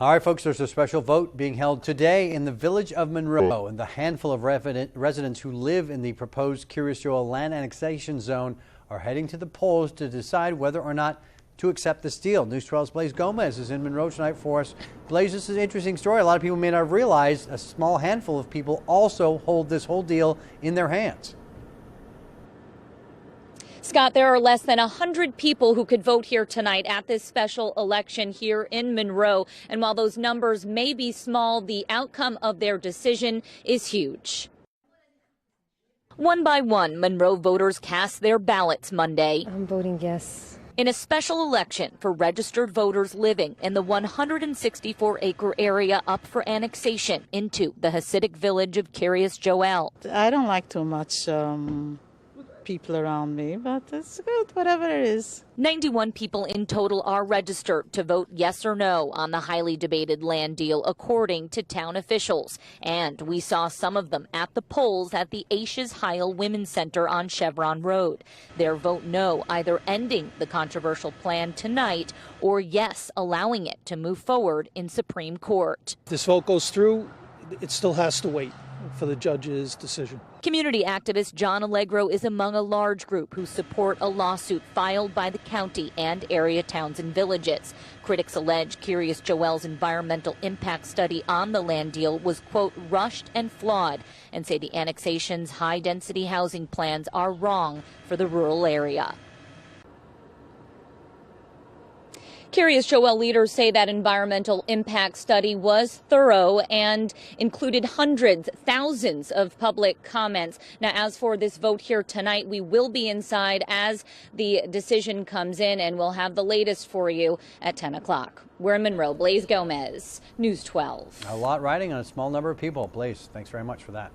All right, folks, there's a special vote being held today in the village of Monroe, and the handful of residents who live in the proposed Kiryas Joel land annexation zone are heading to the polls to decide whether or not to accept this deal. News 12's Blaise Gomez is in Monroe tonight for us. Blaise, this is an interesting story. A lot of people may not have realized a small handful of people also hold this whole deal in their hands. Scott, there are less than 100 people who could vote here tonight at this special election here in Monroe. And while those numbers may be small, the outcome of their decision is huge. One by one, Monroe voters cast their ballots Monday. I'm voting yes. In a special election for registered voters living in the 164-acre area up for annexation into the Hassidic village of Kiryas Joel. I don't like too much people around me, but it's good, whatever it is. 91 people in total are registered to vote yes or no on the highly debated land deal, according to town officials. And we saw some of them at the polls at the Ashes Heil Women's Center on Chevron Road. Their vote no, either ending the controversial plan tonight or yes, allowing it to move forward in Supreme Court. If this vote goes through, it still has to wait for the judge's decision. Community activist John Allegro is among a large group who support a lawsuit filed by the county and area towns and villages. Critics allege Kiryas Joel's environmental impact study on the land deal was, quote, rushed and flawed, and say the annexation's high-density housing plans are wrong for the rural area. Kiryas Joel leaders say that environmental impact study was thorough and included hundreds, thousands of public comments. Now, as for this vote here tonight, we will be inside as the decision comes in, and we'll have the latest for you at 10 o'clock. We're in Monroe. Blaise Gomez, News 12. A lot riding on a small number of people. Blaise, thanks very much for that.